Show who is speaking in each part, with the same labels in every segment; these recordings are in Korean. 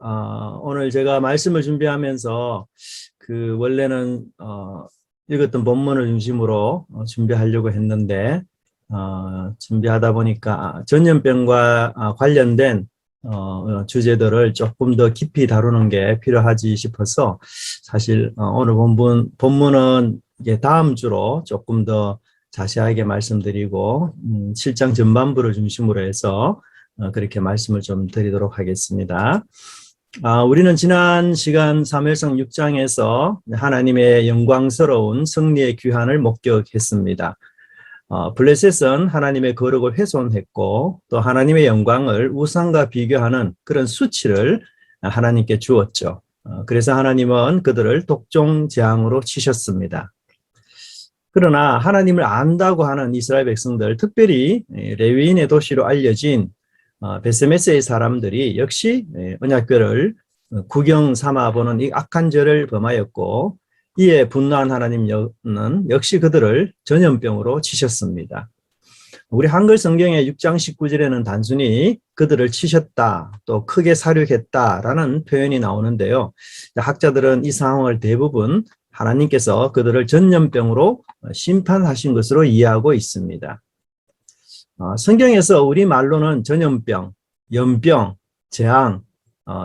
Speaker 1: 오늘 제가 말씀을 준비하면서 원래는 읽었던 본문을 중심으로 준비하려고 했는데 준비하다 보니까 전염병과 관련된 주제들을 조금 더 깊이 다루는 게 필요하지 싶어서 사실 오늘 본문은 이게 다음 주로 조금 더 자세하게 말씀드리고 7장 전반부를 중심으로 해서 그렇게 말씀을 좀 드리도록 하겠습니다. 우리는 지난 시간 사무엘상 6장에서 하나님의 영광스러운 승리의 귀환을 목격했습니다. 블레셋은 하나님의 거룩을 훼손했고 또 하나님의 영광을 우상과 비교하는 그런 수치를 하나님께 주었죠. 그래서 하나님은 그들을 독종재앙으로 치셨습니다. 그러나 하나님을 안다고 하는 이스라엘 백성들, 특별히 레위인의 도시로 알려진 베세메스의 사람들이 역시 언약궤를 구경 삼아 보는 이 악한 죄를 범하였고 이에 분노한 하나님은 역시 그들을 전염병으로 치셨습니다. 우리 한글 성경의 6장 19절에는 단순히 그들을 치셨다, 또 크게 사륙했다라는 표현이 나오는데요. 학자들은 이 상황을 대부분 하나님께서 그들을 전염병으로 심판하신 것으로 이해하고 있습니다. 성경에서 우리말로는 전염병, 연병, 재앙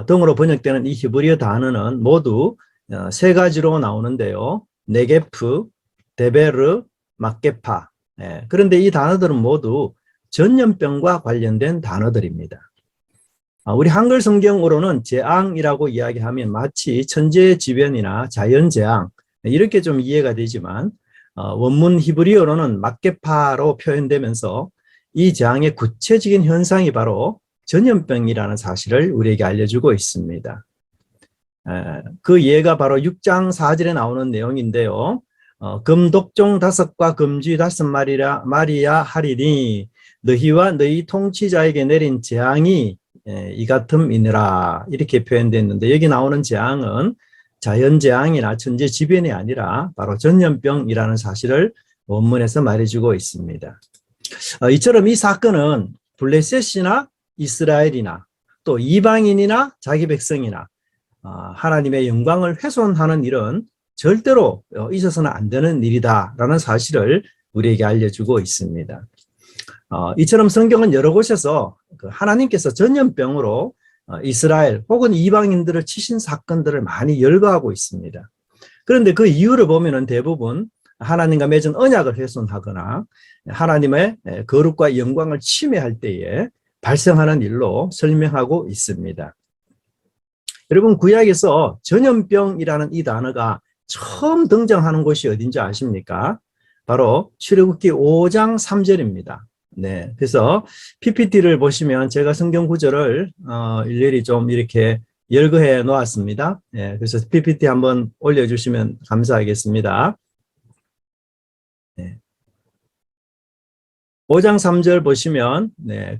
Speaker 1: 등으로 번역되는 이 히브리어 단어는 모두 세 가지로 나오는데요. 네게프, 데베르, 막게파. 그런데 이 단어들은 모두 전염병과 관련된 단어들입니다. 우리 한글 성경으로는 재앙이라고 이야기하면 마치 천재지변이나 자연재앙 이렇게 좀 이해가 되지만 원문 히브리어로는 막게파로 표현되면서 이 재앙의 구체적인 현상이 바로 전염병이라는 사실을 우리에게 알려주고 있습니다. 그 예가 바로 6장 4절에 나오는 내용인데요. 금독종 5과 금쥐 5마리야 하리니 너희와 너희 통치자에게 내린 재앙이 이 같음이니라 이렇게 표현됐는데 여기 나오는 재앙은 자연재앙이나 천재지변이 아니라 바로 전염병이라는 사실을 원문에서 말해주고 있습니다. 이처럼 이 사건은 블레셋이나 이스라엘이나 또 이방인이나 자기 백성이나 하나님의 영광을 훼손하는 일은 절대로 있어서는 안 되는 일이다라는 사실을 우리에게 알려주고 있습니다. 이처럼 성경은 여러 곳에서 하나님께서 전염병으로 이스라엘 혹은 이방인들을 치신 사건들을 많이 열거하고 있습니다. 그런데 그 이유를 보면은 대부분 하나님과 맺은 언약을 훼손하거나 하나님의 거룩과 영광을 침해할 때에 발생하는 일로 설명하고 있습니다. 여러분 구약에서 전염병이라는 이 단어가 처음 등장하는 곳이 어딘지 아십니까? 바로 출애굽기 5장 3절입니다. 네, 그래서 PPT를 보시면 제가 성경 구절을 일일이 좀 이렇게 열거해 놓았습니다. 네, 그래서 PPT 한번 올려주시면 감사하겠습니다. 네. 5장 3절 보시면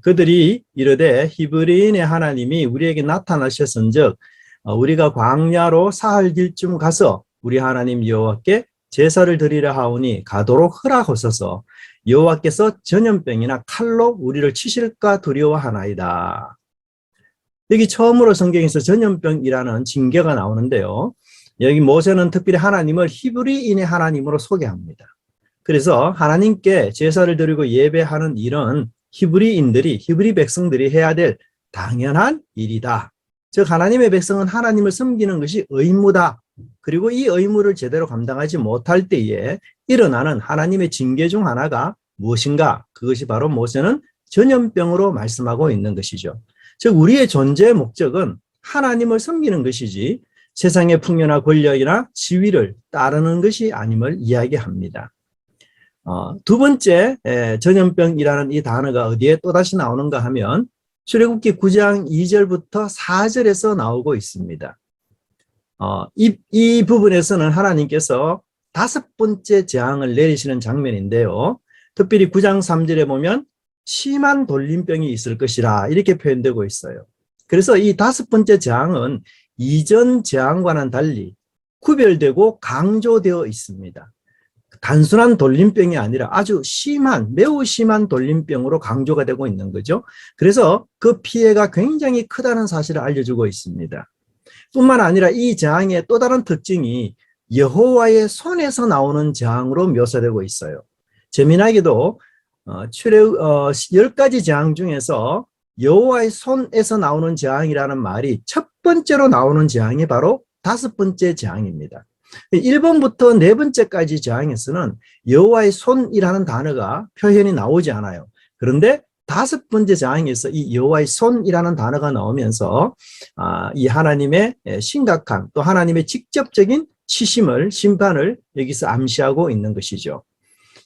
Speaker 1: 그들이 이르되 히브리인의 하나님이 우리에게 나타나셨은즉 우리가 광야로 사흘 길쯤 가서 우리 하나님 여호와께 제사를 드리려 하오니 가도록 허락하소서. 여호와께서 전염병이나 칼로 우리를 치실까 두려워하나이다. 여기 처음으로 성경에서 전염병이라는 징계가 나오는데요. 여기 모세는 특별히 하나님을 히브리인의 하나님으로 소개합니다. 그래서 하나님께 제사를 드리고 예배하는 일은 히브리 백성들이 해야 될 당연한 일이다. 즉 하나님의 백성은 하나님을 섬기는 것이 의무다. 그리고 이 의무를 제대로 감당하지 못할 때에 일어나는 하나님의 징계 중 하나가 무엇인가? 그것이 바로 모세는 전염병으로 말씀하고 있는 것이죠. 즉 우리의 존재의 목적은 하나님을 섬기는 것이지 세상의 풍요나 권력이나 지위를 따르는 것이 아님을 이야기합니다. 두 번째 전염병이라는 이 단어가 어디에 또다시 나오는가 하면 출애굽기 9장 2절부터 4절에서 나오고 있습니다. 이 부분에서는 하나님께서 5번째 재앙을 내리시는 장면인데요. 특별히 9장 3절에 보면 심한 돌림병이 있을 것이라 이렇게 표현되고 있어요. 그래서 이 5번째 재앙은 이전 재앙과는 달리 구별되고 강조되어 있습니다. 단순한 돌림병이 아니라 아주 심한, 매우 심한 돌림병으로 강조가 되고 있는 거죠. 그래서 그 피해가 굉장히 크다는 사실을 알려주고 있습니다. 뿐만 아니라 이 재앙의 또 다른 특징이 여호와의 손에서 나오는 재앙으로 묘사되고 있어요. 재미나게도 출애굽 10가지 재앙 중에서 여호와의 손에서 나오는 재앙이라는 말이 첫 번째로 나오는 재앙이 바로 5번째 재앙입니다. 1번부터 4번째까지 재앙에서는 여호와의 손이라는 단어가 표현이 나오지 않아요. 그런데 5번째 재앙에서 이 여호와의 손이라는 단어가 나오면서 이 하나님의 심각한 또 하나님의 직접적인 치심을 심판을 여기서 암시하고 있는 것이죠.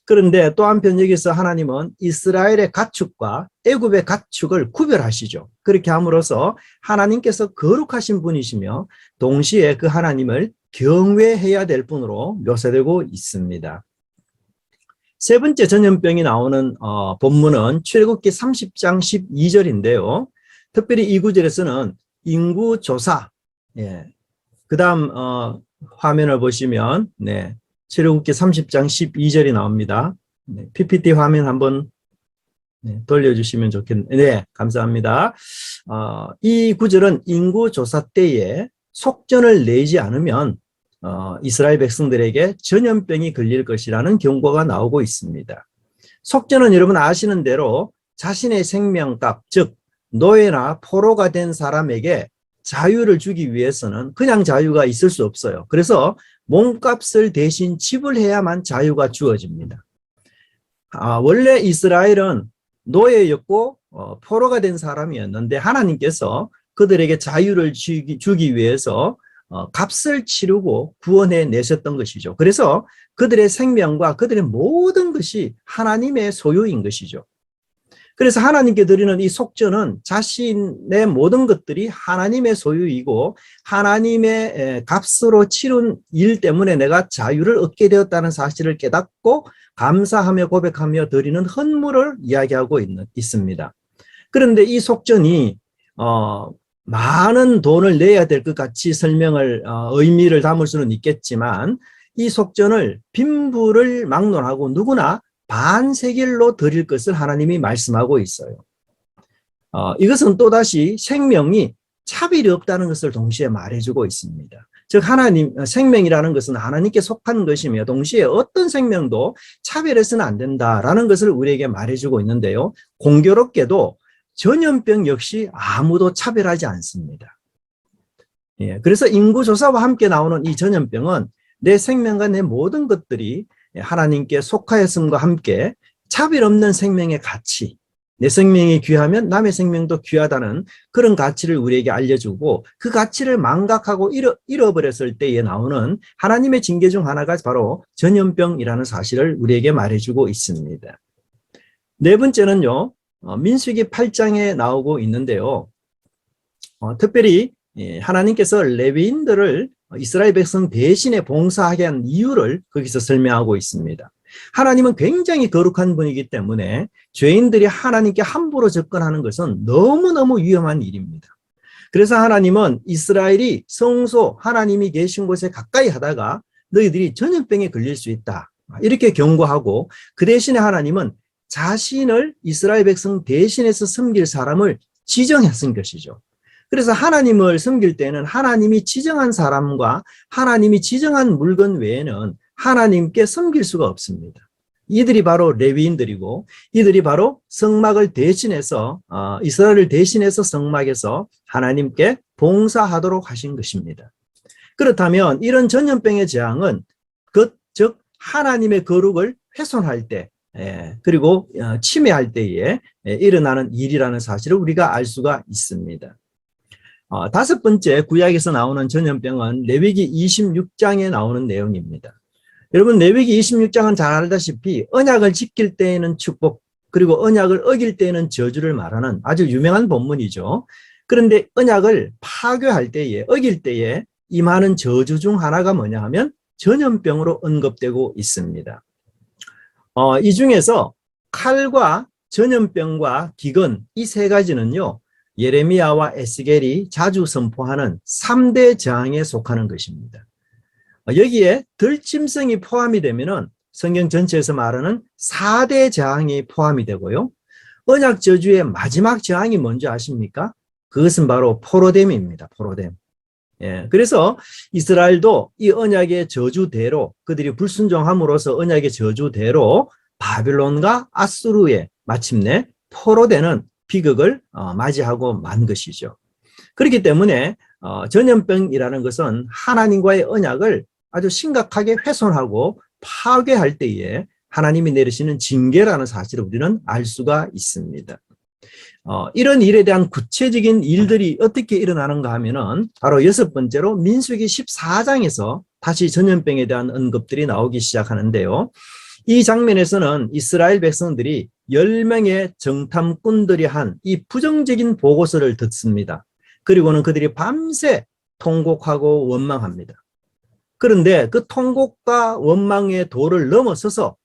Speaker 1: 그런데 또 한편 여기서 하나님은 이스라엘의 가축과 애굽의 가축을 구별하시죠. 그렇게 함으로써 하나님께서 거룩하신 분이시며 동시에 그 하나님을 경외해야 될 분으로 묘사되고 있습니다. 세 번째 전염병이 나오는 본문은 출애굽기 30장 12절인데요. 특별히 이 구절에서는 인구조사, 그 다음 화면을 보시면 출애굽기 30장 12절이 나옵니다. PPT 화면 한번 돌려주시면 좋겠네요. 네, 감사합니다. 이 구절은 인구조사 때에 속전을 내지 않으면 이스라엘 백성들에게 전염병이 걸릴 것이라는 경고가 나오고 있습니다. 속전은 여러분 아시는 대로 자신의 생명값, 즉 노예나 포로가 된 사람에게 자유를 주기 위해서는 그냥 자유가 있을 수 없어요. 그래서 몸값을 대신 지불해야만 자유가 주어집니다. 원래 이스라엘은 노예였고 포로가 된 사람이었는데 하나님께서 그들에게 자유를 주기 위해서 값을 치르고 구원해 내셨던 것이죠. 그래서 그들의 생명과 그들의 모든 것이 하나님의 소유인 것이죠. 그래서 하나님께 드리는 이 속전은 자신의 모든 것들이 하나님의 소유이고 하나님의 값으로 치른 일 때문에 내가 자유를 얻게 되었다는 사실을 깨닫고 감사하며 고백하며 드리는 헌물을 이야기하고 있습니다. 그런데 이 속전이 많은 돈을 내야 될 것 같이 설명을 의미를 담을 수는 있겠지만 이 속전을 빈부를 막론하고 누구나 반세겔로 드릴 것을 하나님이 말씀하고 있어요. 이것은 또다시 생명이 차별이 없다는 것을 동시에 말해주고 있습니다. 즉 생명이라는 것은 하나님께 속한 것이며 동시에 어떤 생명도 차별해서는 안 된다라는 것을 우리에게 말해주고 있는데요. 공교롭게도 전염병 역시 아무도 차별하지 않습니다. 그래서 인구조사와 함께 나오는 이 전염병은 내 생명과 내 모든 것들이 하나님께 속하였음과 함께 차별 없는 생명의 가치, 내 생명이 귀하면 남의 생명도 귀하다는 그런 가치를 우리에게 알려주고 그 가치를 망각하고 잃어버렸을 때에 나오는 하나님의 징계 중 하나가 바로 전염병이라는 사실을 우리에게 말해주고 있습니다. 네 번째는요, 민수기 8장에 나오고 있는데요. 특별히 하나님께서 레위인들을 이스라엘 백성 대신에 봉사하게 한 이유를 거기서 설명하고 있습니다. 하나님은 굉장히 거룩한 분이기 때문에 죄인들이 하나님께 함부로 접근하는 것은 너무너무 위험한 일입니다. 그래서 하나님은 이스라엘이 성소 하나님이 계신 곳에 가까이 하다가 너희들이 전염병에 걸릴 수 있다 이렇게 경고하고 그 대신에 하나님은 자신을 이스라엘 백성 대신해서 섬길 사람을 지정했은 것이죠. 그래서 하나님을 섬길 때는 하나님이 지정한 사람과 하나님이 지정한 물건 외에는 하나님께 섬길 수가 없습니다. 이들이 바로 레위인들이고 이들이 바로 성막을 대신해서 이스라엘을 대신해서 성막에서 하나님께 봉사하도록 하신 것입니다. 그렇다면 이런 전염병의 재앙은 즉 하나님의 거룩을 훼손할 때 그리고 침해할 때에 일어나는 일이라는 사실을 우리가 알 수가 있습니다. 다섯 번째 구약에서 나오는 전염병은 레위기 26장에 나오는 내용입니다. 여러분 레위기 26장은 잘 알다시피 언약을 지킬 때에는 축복 그리고 언약을 어길 때에는 저주를 말하는 아주 유명한 본문이죠. 그런데 언약을 파괴할 때에 어길 때에 임하는 저주 중 하나가 뭐냐 하면 전염병으로 언급되고 있습니다. 이 중에서 칼과 전염병과 기근 이 세 가지는요. 예레미야와 에스겔이 자주 선포하는 3대 재앙에 속하는 것입니다. 여기에 들짐승이 포함이 되면은 성경 전체에서 말하는 4대 재앙이 포함이 되고요. 언약 저주의 마지막 재앙이 뭔지 아십니까? 그것은 바로 포로됨입니다. 포로됨. 예, 그래서 이스라엘도 이 언약의 저주대로 그들이 불순종함으로써 언약의 저주대로 바빌론과 아수르에 마침내 포로되는 비극을 맞이하고 만 것이죠. 그렇기 때문에 전염병이라는 것은 하나님과의 언약을 아주 심각하게 훼손하고 파괴할 때에 하나님이 내리시는 징계라는 사실을 우리는 알 수가 있습니다. 이런 일에 대한 구체적인 일들이 어떻게 일어나는가 하면은 바로 6번째로 민수기 14장에서 다시 전염병에 대한 언급들이 나오기 시작하는데요. 이 장면에서는 이스라엘 백성들이 10명의 정탐꾼들이 한 이 부정적인 보고서를 듣습니다. 그리고는 그들이 밤새 통곡하고 원망합니다. 그런데 그 통곡과 원망의 도를 넘어서서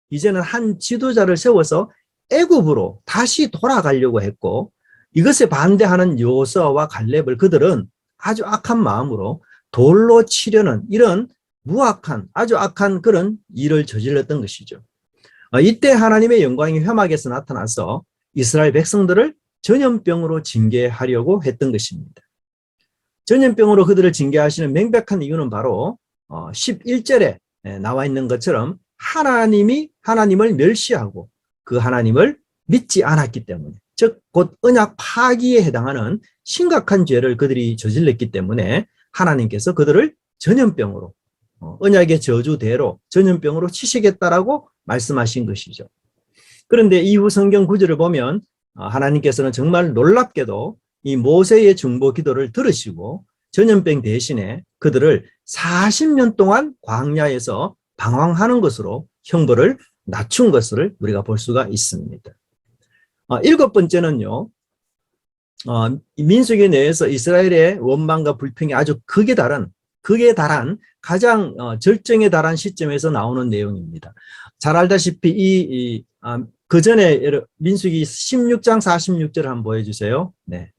Speaker 1: 이제는 한 지도자를 세워서 애굽으로 다시 돌아가려고 했고, 이것에 반대하는 여호수아와 갈렙을 그들은 아주 악한 마음으로 돌로 치려는 이런 무악한 아주 악한 그런 일을 저질렀던 것이죠. 이때 하나님의 영광이 회막에서 나타나서 이스라엘 백성들을 전염병으로 징계하려고 했던 것입니다. 전염병으로 그들을 징계하시는 명백한 이유는 바로 11절에 나와 있는 것처럼 하나님을 멸시하고 그 하나님을 믿지 않았기 때문에, 즉 곧 언약 파기에 해당하는 심각한 죄를 그들이 저질렀기 때문에 하나님께서 그들을 전염병으로 언약의 저주대로 전염병으로 치시겠다라고 말씀하신 것이죠. 그런데 이후 성경 구절을 보면 하나님께서는 정말 놀랍게도 이 모세의 중보 기도를 들으시고 전염병 대신에 그들을 40년 동안 광야에서 방황하는 것으로 형벌을 낮춘 것을 우리가 볼 수가 있습니다. 7번째는요. 민수기 내에서 이스라엘의 원망과 불평이 아주 극에 달한 가장 절정에 달한 시점에서 나오는 내용입니다. 잘 알다시피 그 전에 민수기 16장 46절을 한번 보여주세요. 네,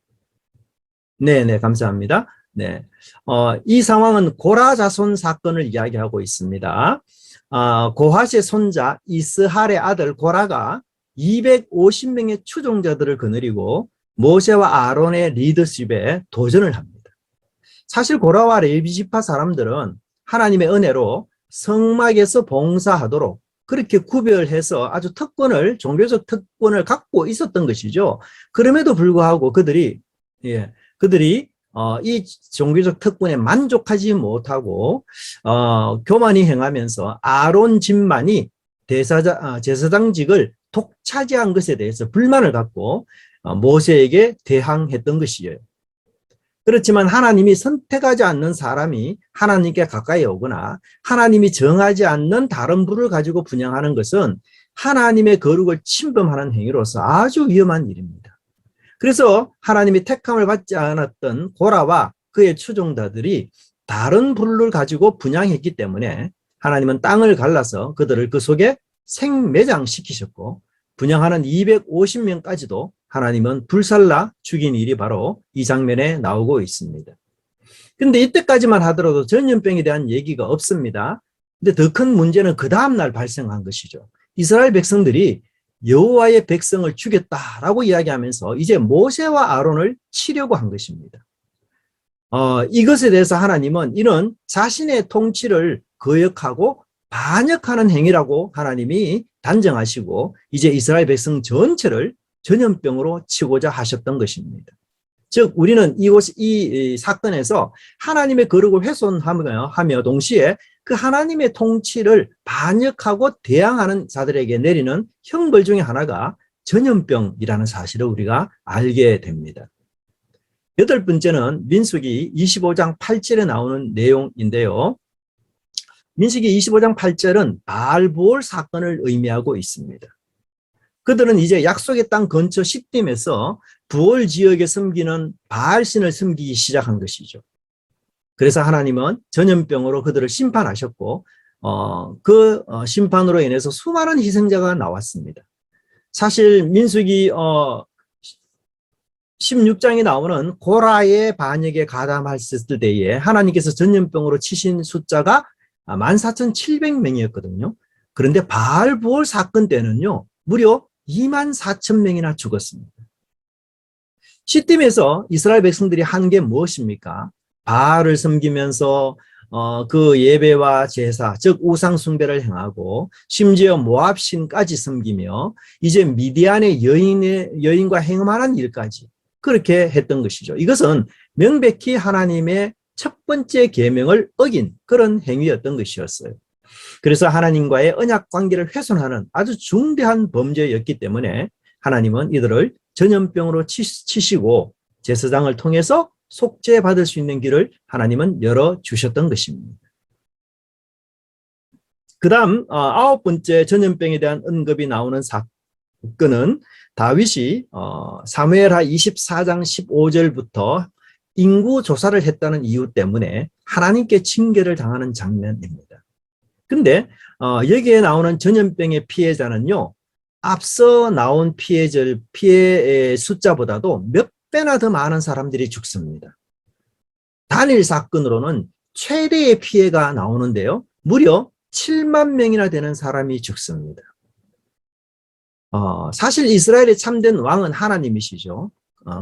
Speaker 1: 감사합니다. 네, 이 상황은 고라 자손 사건을 이야기하고 있습니다. 고핫의 손자 이스할의 아들 고라가 250명의 추종자들을 거느리고 모세와 아론의 리더십에 도전을 합니다. 사실 고라와 레위 지파 사람들은 하나님의 은혜로 성막에서 봉사하도록 그렇게 구별해서 아주 종교적 특권을 갖고 있었던 것이죠. 그럼에도 불구하고 그들이 이 종교적 특권에 만족하지 못하고 교만히 행하면서 아론 집만이 제사장직을 독차지한 것에 대해서 불만을 갖고 모세에게 대항했던 것이에요. 그렇지만 하나님이 선택하지 않는 사람이 하나님께 가까이 오거나 하나님이 정하지 않는 다른 부를 가지고 분향하는 것은 하나님의 거룩을 침범하는 행위로서 아주 위험한 일입니다. 그래서 하나님이 택함을 받지 않았던 고라와 그의 추종자들이 다른 불을 가지고 분향했기 때문에 하나님은 땅을 갈라서 그들을 그 속에 생매장시키셨고 분향하는 250명까지도 하나님은 불살라 죽인 일이 바로 이 장면에 나오고 있습니다. 그런데 이때까지만 하더라도 전염병에 대한 얘기가 없습니다. 근데 더 큰 문제는 그 다음날 발생한 것이죠. 이스라엘 백성들이 여호와의 백성을 죽였다라고 이야기하면서 이제 모세와 아론을 치려고 한 것입니다. 이것에 대해서 하나님은 이런 자신의 통치를 거역하고 반역하는 행위라고 하나님이 단정하시고 이제 이스라엘 백성 전체를 전염병으로 치고자 하셨던 것입니다. 즉 우리는 이 사건에서 하나님의 거룩을 훼손하며 동시에 그 하나님의 통치를 반역하고 대항하는 자들에게 내리는 형벌 중에 하나가 전염병이라는 사실을 우리가 알게 됩니다. 8번째는 민수기 25장 8절에 나오는 내용인데요. 민수기 25장 8절은 바알부올 사건을 의미하고 있습니다. 그들은 이제 약속의 땅 근처 시딤에서 부올 지역에 섬기는 바알신을 섬기기 시작한 것이죠. 그래서 하나님은 전염병으로 그들을 심판하셨고 그 심판으로 인해서 수많은 희생자가 나왔습니다. 사실 민수기 16장에 나오는 고라의 반역에 가담했을 때에 하나님께서 전염병으로 치신 숫자가 14,700명이었거든요. 그런데 바알부올 사건 때는요, 무려 2만 4천 명이나 죽었습니다. 시딤에서 이스라엘 백성들이 한 게 무엇입니까? 바알을 섬기면서 그 예배와 제사, 즉 우상 숭배를 행하고 심지어 모압 신까지 섬기며 이제 미디안의 여인과 행음하는 일까지 그렇게 했던 것이죠. 이것은 명백히 하나님의 첫 번째 계명을 어긴 그런 행위였던 것이었어요. 그래서 하나님과의 언약 관계를 훼손하는 아주 중대한 범죄였기 때문에 하나님은 이들을 전염병으로 치시고 제사장을 통해서 속죄받을 수 있는 길을 하나님은 열어주셨던 것입니다. 그 다음 9번째 전염병에 대한 언급이 나오는 사건은 다윗이 사무엘하 24장 15절부터 인구 조사를 했다는 이유 때문에 하나님께 징계를 당하는 장면입니다. 근데 여기에 나오는 전염병의 피해자는요, 앞서 나온 피해의 숫자보다도 몇 배나 더 많은 사람들이 죽습니다. 단일 사건으로는 최대의 피해가 나오는데요, 무려 7만 명이나 되는 사람이 죽습니다. 사실 이스라엘의 참된 왕은 하나님이시죠.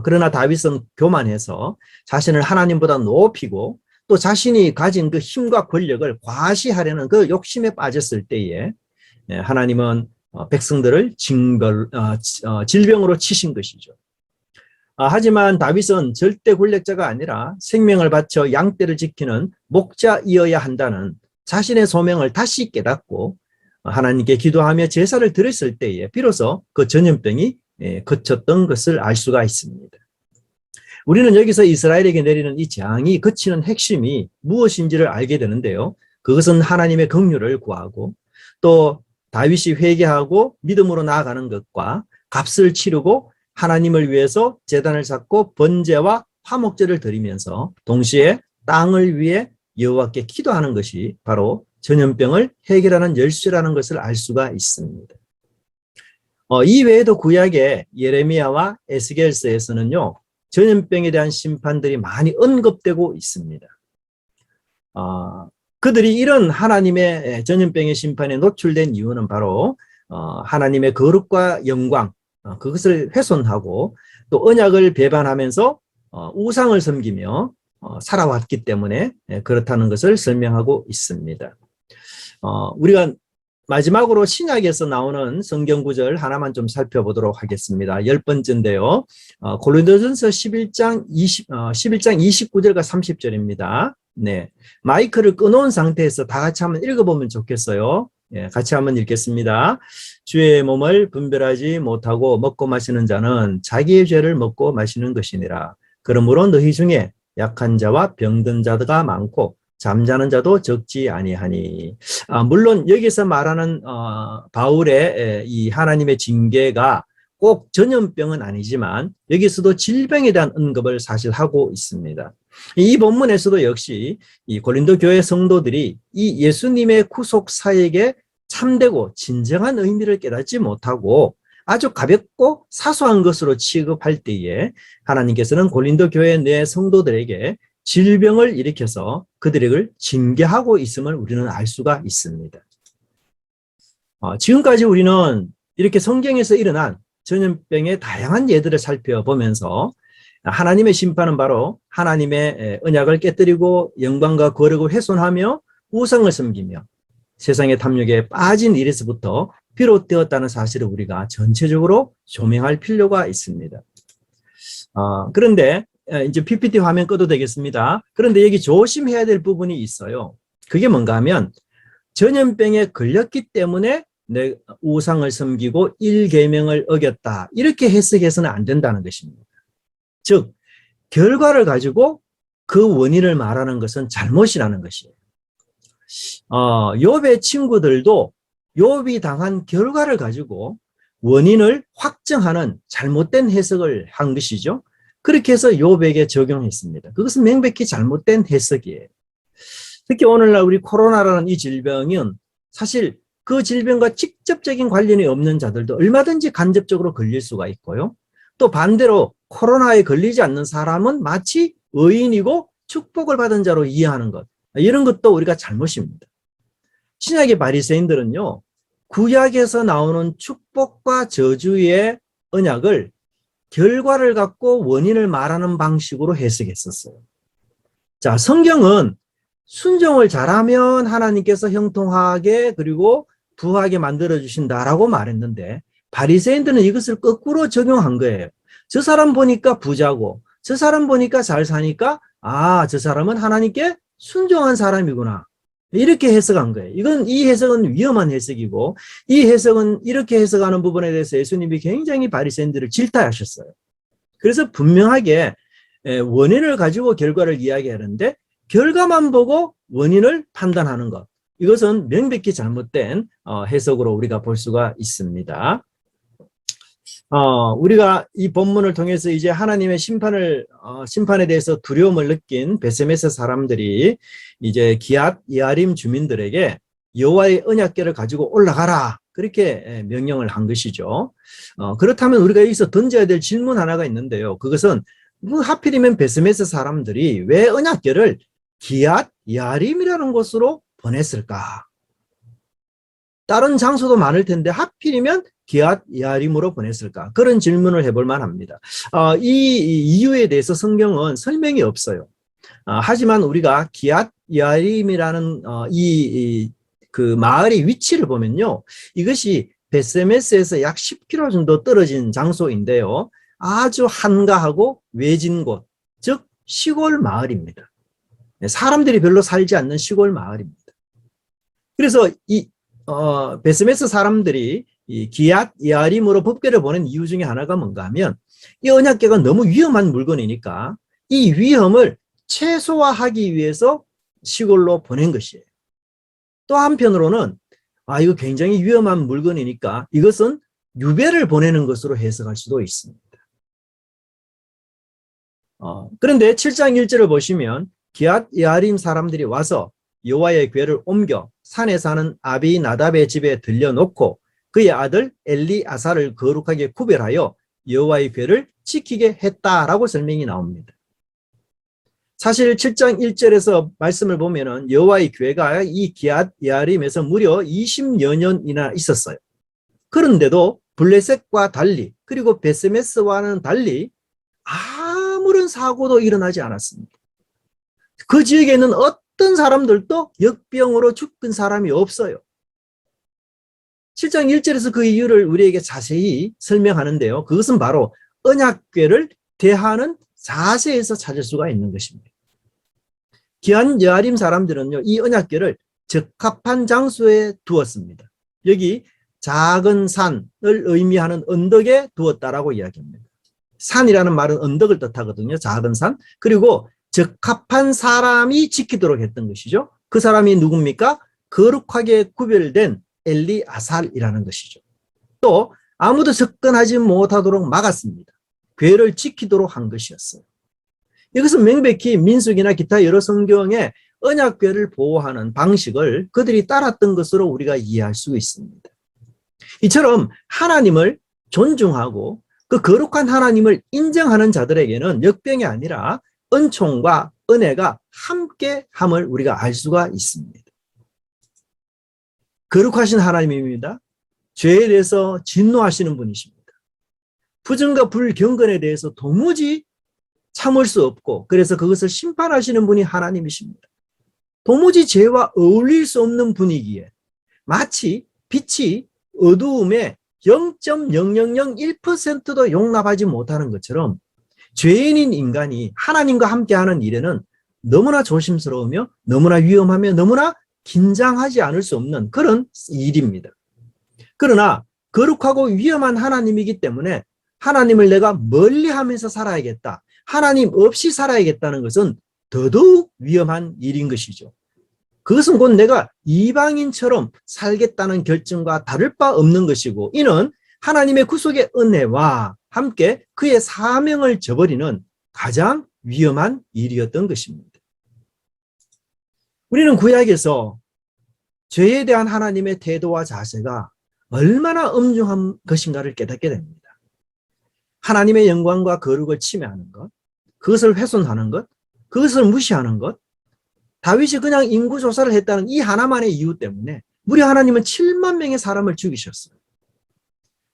Speaker 1: 그러나 다윗은 교만해서 자신을 하나님보다 높이고 또 자신이 가진 그 힘과 권력을 과시하려는 그 욕심에 빠졌을 때에 하나님은 백성들을 질병으로 치신 것이죠. 하지만 다윗은 절대 권력자가 아니라 생명을 바쳐 양떼를 지키는 목자이어야 한다는 자신의 소명을 다시 깨닫고 하나님께 기도하며 제사를 드렸을 때에 비로소 그 전염병이 그쳤던 것을 알 수가 있습니다. 우리는 여기서 이스라엘에게 내리는 이 재앙이 그치는 핵심이 무엇인지를 알게 되는데요. 그것은 하나님의 긍휼을 구하고 또 다윗이 회개하고 믿음으로 나아가는 것과 값을 치르고 하나님을 위해서 제단을 쌓고 번제와 화목제를 드리면서 동시에 땅을 위해 여호와께 기도하는 것이 바로 전염병을 해결하는 열쇠라는 것을 알 수가 있습니다. 이 외에도 구약의 예레미야와 에스겔서에서는요, 전염병에 대한 심판들이 많이 언급되고 있습니다. 그들이 이런 하나님의 전염병의 심판에 노출된 이유는 바로 하나님의 거룩과 영광, 그것을 훼손하고 또 언약을 배반하면서 우상을 섬기며 살아왔기 때문에 그렇다는 것을 설명하고 있습니다. 우리가 마지막으로 신약에서 나오는 성경 구절 하나만 좀 살펴보도록 하겠습니다. 10번째인데요. 고린도전서 11장 29절과 30절입니다. 네, 마이크를 꺼놓은 상태에서 다 같이 한번 읽어보면 좋겠어요. 예, 같이 한번 읽겠습니다. 주의 몸을 분별하지 못하고 먹고 마시는 자는 자기의 죄를 먹고 마시는 것이니라. 그러므로 너희 중에 약한 자와 병든 자가 많고 잠자는 자도 적지 아니하니. 물론 여기서 말하는 바울의 이 하나님의 징계가 꼭 전염병은 아니지만 여기서도 질병에 대한 언급을 사실 하고 있습니다. 이 본문에서도 역시 이 고린도 교회 성도들이 이 예수님의 구속 사역에 참되고 진정한 의미를 깨닫지 못하고 아주 가볍고 사소한 것으로 취급할 때에 하나님께서는 고린도 교회 내 성도들에게 질병을 일으켜서 그들을 징계하고 있음을 우리는 알 수가 있습니다. 지금까지 우리는 이렇게 성경에서 일어난 전염병의 다양한 예들을 살펴보면서 하나님의 심판은 바로 하나님의 언약을 깨뜨리고 영광과 거룩을 훼손하며 우상을 섬기며 세상의 탐욕에 빠진 일에서부터 비롯되었다는 사실을 우리가 전체적으로 조명할 필요가 있습니다. 그런데 이제 PPT 화면 꺼도 되겠습니다. 그런데 여기 조심해야 될 부분이 있어요. 그게 뭔가 하면 전염병에 걸렸기 때문에 내 우상을 섬기고 일계명을 어겼다, 이렇게 해석해서는 안 된다는 것입니다. 즉 결과를 가지고 그 원인을 말하는 것은 잘못이라는 것이에요. 욥의 친구들도 욥이 당한 결과를 가지고 원인을 확정하는 잘못된 해석을 한 것이죠. 그렇게 해서 욥에게 적용했습니다. 그것은 명백히 잘못된 해석이에요. 특히 오늘날 우리 코로나라는 이 질병은 사실 그 질병과 직접적인 관련이 없는 자들도 얼마든지 간접적으로 걸릴 수가 있고요. 또 반대로 코로나에 걸리지 않는 사람은 마치 의인이고 축복을 받은 자로 이해하는 것, 이런 것도 우리가 잘못입니다. 신약의 바리새인들은요, 구약에서 나오는 축복과 저주의 언약을 결과를 갖고 원인을 말하는 방식으로 해석했었어요. 자, 성경은 순종을 잘하면 하나님께서 형통하게 그리고 부하게 만들어 주신다라고 말했는데 바리새인들은 이것을 거꾸로 적용한 거예요. 저 사람 보니까 부자고 저 사람 보니까 잘 사니까 저 사람은 하나님께 순종한 사람이구나. 이렇게 해석한 거예요. 이 해석은 위험한 해석이고 이 해석은 이렇게 해석하는 부분에 대해서 예수님이 굉장히 바리새인들을 질타하셨어요. 그래서 분명하게 원인을 가지고 결과를 이야기하는데 결과만 보고 원인을 판단하는 것. 이것은 명백히 잘못된 해석으로 우리가 볼 수가 있습니다. 우리가 이 본문을 통해서 이제 하나님의 심판에 대해서 두려움을 느낀 베세메스 사람들이 이제 기앗 여아림 주민들에게 여호와의 언약궤를 가지고 올라가라. 그렇게 명령을 한 것이죠. 그렇다면 우리가 여기서 던져야 될 질문 하나가 있는데요. 그것은 하필이면 베세메스 사람들이 왜 언약궤를 기앗 여아림이라는 곳으로 보냈을까? 다른 장소도 많을 텐데 하필이면 기앗 여아림으로 보냈을까? 그런 질문을 해볼 만합니다. 이 이유에 대해서 성경은 설명이 없어요. 하지만 우리가 기앗 여아림이라는 그 마을의 위치를 보면요, 이것이 베세메스에서 약 10km 정도 떨어진 장소인데요, 아주 한가하고 외진 곳, 즉 시골 마을입니다. 사람들이 별로 살지 않는 시골 마을입니다. 그래서 베세메스 사람들이 이 기앗 여아림으로 법궤를 보낸 이유 중에 하나가 뭔가 하면 이 언약궤가 너무 위험한 물건이니까 이 위험을 최소화하기 위해서 시골로 보낸 것이에요. 또 한편으로는 이거 굉장히 위험한 물건이니까 이것은 유배를 보내는 것으로 해석할 수도 있습니다. 그런데 7장 1절을 보시면 기앗 여아림 사람들이 와서 여호와의 궤를 옮겨 산에 사는 아비나답의 집에 들려놓고 그의 아들 엘리아사를 거룩하게 구별하여 여호와의 궤를 지키게 했다라고 설명이 나옵니다. 사실 7장 1절에서 말씀을 보면은 여호와의 궤가 이 기앗 여아림에서 무려 20여 년이나 있었어요. 그런데도 블레셋과 달리 그리고 베세메스와는 달리 아무런 사고도 일어나지 않았습니다. 그 지역에 있는 어떤 사람들도 역병으로 죽은 사람이 없어요. 7장 1절에서 그 이유를 우리에게 자세히 설명하는데요. 그것은 바로 언약궤를 대하는 자세에서 찾을 수가 있는 것입니다. 기앗 여아림 사람들은요, 이 언약궤를 적합한 장소에 두었습니다. 여기 작은 산을 의미하는 언덕에 두었다라고 이야기합니다. 산이라는 말은 언덕을 뜻하거든요. 작은 산. 그리고 적합한 사람이 지키도록 했던 것이죠. 그 사람이 누굽니까? 거룩하게 구별된 엘리아살이라는 것이죠. 또 아무도 접근하지 못하도록 막았습니다. 궤를 지키도록 한 것이었어요. 이것은 명백히 민수기나 기타 여러 성경의 언약궤를 보호하는 방식을 그들이 따랐던 것으로 우리가 이해할 수 있습니다. 이처럼 하나님을 존중하고 그 거룩한 하나님을 인정하는 자들에게는 역병이 아니라 은총과 은혜가 함께함을 우리가 알 수가 있습니다. 거룩하신 하나님입니다. 죄에 대해서 진노하시는 분이십니다. 부정과 불경건에 대해서 도무지 참을 수 없고 그래서 그것을 심판하시는 분이 하나님이십니다. 도무지 죄와 어울릴 수 없는 분위기에 마치 빛이 어두움에 0.0001%도 용납하지 못하는 것처럼 죄인인 인간이 하나님과 함께하는 일에는 너무나 조심스러우며 너무나 위험하며 너무나 긴장하지 않을 수 없는 그런 일입니다. 그러나 거룩하고 위험한 하나님이기 때문에 하나님을 내가 멀리하면서 살아야겠다. 하나님 없이 살아야겠다는 것은 더더욱 위험한 일인 것이죠. 그것은 곧 내가 이방인처럼 살겠다는 결정과 다를 바 없는 것이고 이는 하나님의 구속의 은혜와 함께 그의 사명을 저버리는 가장 위험한 일이었던 것입니다. 우리는 구약에서 죄에 대한 하나님의 태도와 자세가 얼마나 엄중한 것인가를 깨닫게 됩니다. 하나님의 영광과 거룩을 침해하는 것, 그것을 훼손하는 것, 그것을 무시하는 것, 다윗이 그냥 인구조사를 했다는 이 하나만의 이유 때문에 우리 하나님은 7만 명의 사람을 죽이셨어요.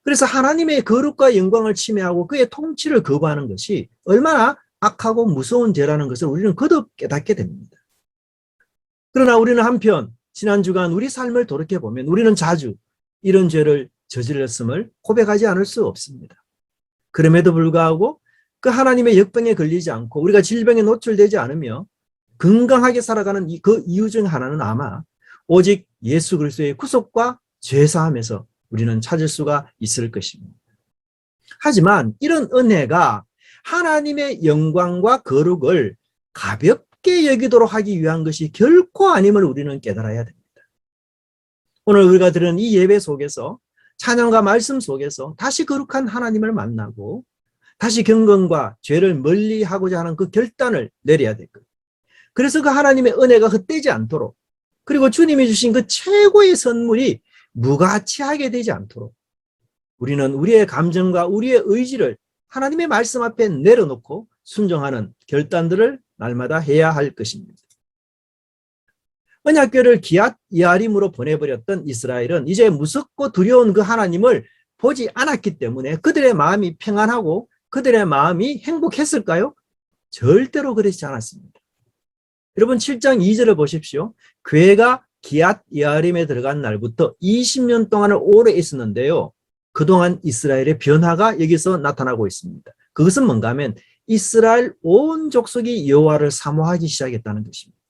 Speaker 1: 그래서 하나님의 거룩과 영광을 침해하고 그의 통치를 거부하는 것이 얼마나 악하고 무서운 죄라는 것을 우리는 거듭 깨닫게 됩니다. 그러나 우리는 한편 지난 주간 우리 삶을 돌이켜보면 우리는 자주 이런 죄를 저질렀음을 고백하지 않을 수 없습니다. 그럼에도 불구하고 그 하나님의 역병에 걸리지 않고 우리가 질병에 노출되지 않으며 건강하게 살아가는 그 이유 중 하나는 아마 오직 예수 그리스도의 구속과 죄사함에서 우리는 찾을 수가 있을 것입니다. 하지만 이런 은혜가 하나님의 영광과 거룩을 가볍게 여기도록 하기 위한 것이 결코 아님을 우리는 깨달아야 됩니다. 오늘 우리가 들은 이 예배 속에서 찬양과 말씀 속에서 다시 거룩한 하나님을 만나고 다시 경건과 죄를 멀리하고자 하는 그 결단을 내려야 될 거예요. 그래서 그 하나님의 은혜가 헛되지 않도록 그리고 주님이 주신 그 최고의 선물이 무가치하게 되지 않도록 우리는 우리의 감정과 우리의 의지를 하나님의 말씀 앞에 내려놓고 순종하는 결단들을 날마다 해야 할 것입니다. 언약궤를 기앗 여아림으로 보내버렸던 이스라엘은 이제 무섭고 두려운 그 하나님을 보지 않았기 때문에 그들의 마음이 평안하고 그들의 마음이 행복했을까요? 절대로 그렇지 않았습니다. 여러분 7장 2절을 보십시오. 궤가 기앗 여아림에 들어간 날부터 20년 동안을 오래 있었는데요. 그동안 이스라엘의 변화가 여기서 나타나고 있습니다. 그것은 뭔가 하면 이스라엘 온 족속이 여호와를 사모하기 시작했다는 것입니다.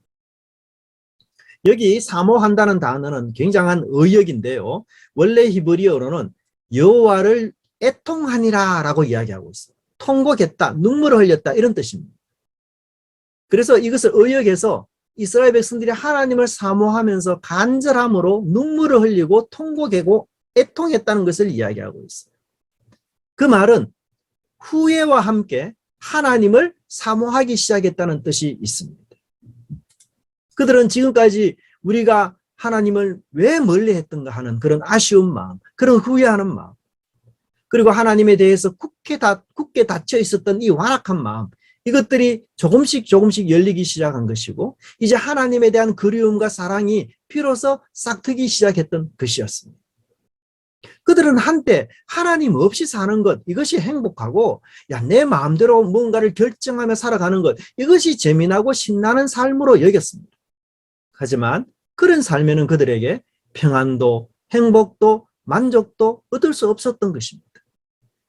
Speaker 1: 여기 사모한다는 단어는 굉장한 의역인데요. 원래 히브리어로는 여호와를 애통하니라 라고 이야기하고 있어요. 통곡했다, 눈물을 흘렸다 이런 뜻입니다. 그래서 이것을 의역해서 이스라엘 백성들이 하나님을 사모하면서 간절함으로 눈물을 흘리고 통곡하고 애통했다는 것을 이야기하고 있어요. 그 말은 후회와 함께 하나님을 사모하기 시작했다는 뜻이 있습니다. 그들은 지금까지 우리가 하나님을 왜 멀리했던가 하는 그런 아쉬운 마음, 그런 후회하는 마음, 그리고 하나님에 대해서 굳게 닫혀 있었던 이 완악한 마음, 이것들이 조금씩 열리기 시작한 것이고 이제 하나님에 대한 그리움과 사랑이 비로소 싹트기 시작했던 것이었습니다. 그들은 한때 하나님 없이 사는 것, 이것이 행복하고 내 마음대로 뭔가를 결정하며 살아가는 것, 이것이 재미나고 신나는 삶으로 여겼습니다. 하지만 그런 삶에는 그들에게 평안도, 행복도, 만족도 얻을 수 없었던 것입니다.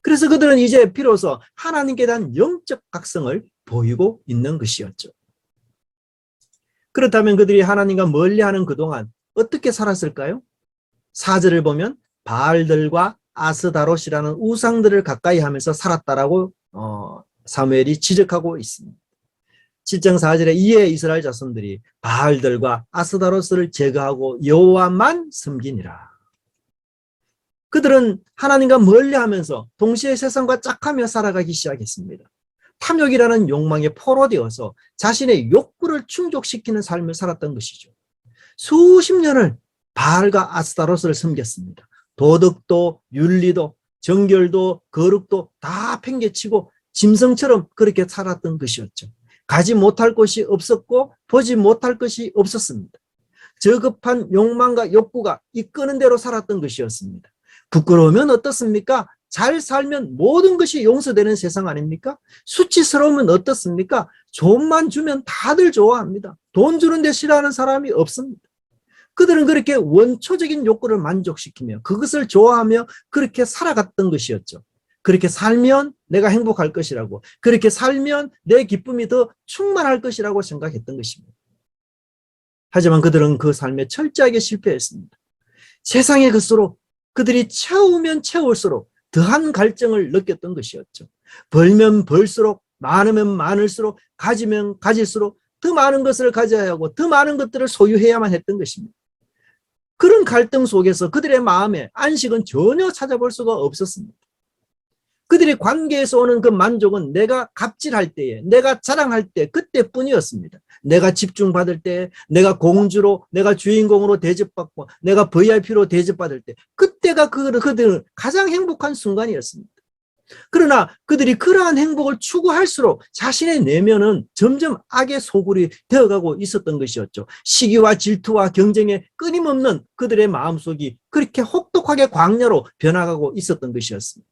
Speaker 1: 그래서 그들은 이제 비로소 하나님께 대한 영적 각성을 보이고 있는 것이었죠. 그렇다면 그들이 하나님과 멀리하는 그동안 어떻게 살았을까요? 4절을 보면 바알들과 아스다롯이라는 우상들을 가까이 하면서 살았다라고 사무엘이 지적하고 있습니다. 7장 4절에 이에 이스라엘 자손들이 바알들과 아스다롯을 제거하고 여호와만 섬기니라. 그들은 하나님과 멀리하면서 동시에 세상과 짝하며 살아가기 시작했습니다. 탐욕이라는 욕망에 포로되어서 자신의 욕구를 충족시키는 삶을 살았던 것이죠. 수십 년을 바알과 아스타롯을 섬겼습니다. 도덕도 윤리도 정결도 거룩도 다 팽개치고 짐승처럼 그렇게 살았던 것이었죠. 가지 못할 것이 없었고 보지 못할 것이 없었습니다. 저급한 욕망과 욕구가 이끄는 대로 살았던 것이었습니다. 부끄러우면 어떻습니까? 잘 살면 모든 것이 용서되는 세상 아닙니까? 수치스러우면 어떻습니까? 돈만 주면 다들 좋아합니다. 돈 주는데 싫어하는 사람이 없습니다. 그들은 그렇게 원초적인 욕구를 만족시키며 그것을 좋아하며 그렇게 살아갔던 것이었죠. 그렇게 살면 내가 행복할 것이라고, 그렇게 살면 내 기쁨이 더 충만할 것이라고 생각했던 것입니다. 하지만 그들은 그 삶에 철저하게 실패했습니다. 세상의 것으로 그들이 채우면 채울수록 더한 갈증을 느꼈던 것이었죠. 벌면 벌수록, 많으면 많을수록, 가지면 가질수록 더 많은 것을 가져야 하고 더 많은 것들을 소유해야만 했던 것입니다. 그런 갈등 속에서 그들의 마음에 안식은 전혀 찾아볼 수가 없었습니다. 그들의 관계에서 오는 그 만족은 내가 갑질할 때에, 내가 자랑할 때, 그때뿐이었습니다. 내가 집중받을 때, 내가 공주로, 내가 주인공으로 대접받고, 내가 VIP로 대접받을 때, 그때가 그들은 가장 행복한 순간이었습니다. 그러나 그들이 그러한 행복을 추구할수록 자신의 내면은 점점 악의 소굴이 되어가고 있었던 것이었죠. 시기와 질투와 경쟁에 끊임없는 그들의 마음속이 그렇게 혹독하게 광야로 변화가고 있었던 것이었습니다.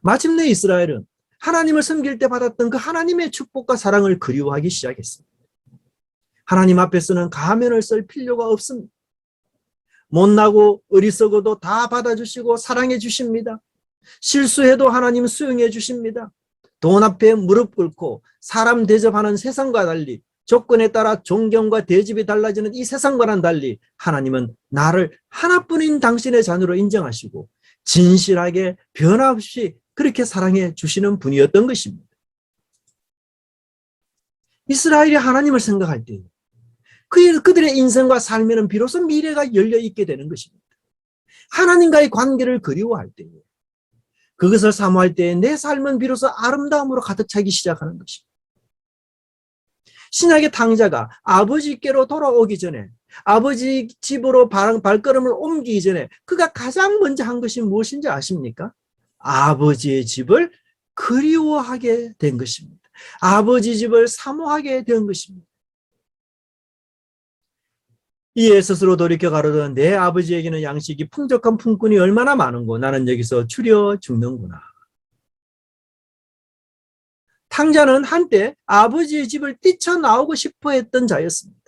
Speaker 1: 마침내 이스라엘은 하나님을 섬길 때 받았던 그 하나님의 축복과 사랑을 그리워하기 시작했습니다. 하나님 앞에서는 가면을 쓸 필요가 없습니다. 못나고 어리석어도 다 받아주시고 사랑해 주십니다. 실수해도 하나님 수용해 주십니다. 돈 앞에 무릎 꿇고 사람 대접하는 세상과 달리, 조건에 따라 존경과 대접이 달라지는 이 세상과는 달리 하나님은 나를 하나뿐인 당신의 자녀로 인정하시고 진실하게 변함없이 그렇게 사랑해 주시는 분이었던 것입니다. 이스라엘이 하나님을 생각할 때 그들의 인생과 삶에는 비로소 미래가 열려 있게 되는 것입니다. 하나님과의 관계를 그리워할 때, 그것을 사모할 때 내 삶은 비로소 아름다움으로 가득 차기 시작하는 것입니다. 신약의 탕자가 아버지께로 돌아오기 전에, 아버지 집으로 발걸음을 옮기기 전에 그가 가장 먼저 한 것이 무엇인지 아십니까? 아버지의 집을 그리워하게 된 것입니다. 아버지 집을 사모하게 된 것입니다. 이에 스스로 돌이켜 가로되 내 아버지에게는 양식이 풍족한 품꾼이 얼마나 많은고 나는 여기서 추려 죽는구나. 탕자는 한때 아버지의 집을 뛰쳐나오고 싶어 했던 자였습니다.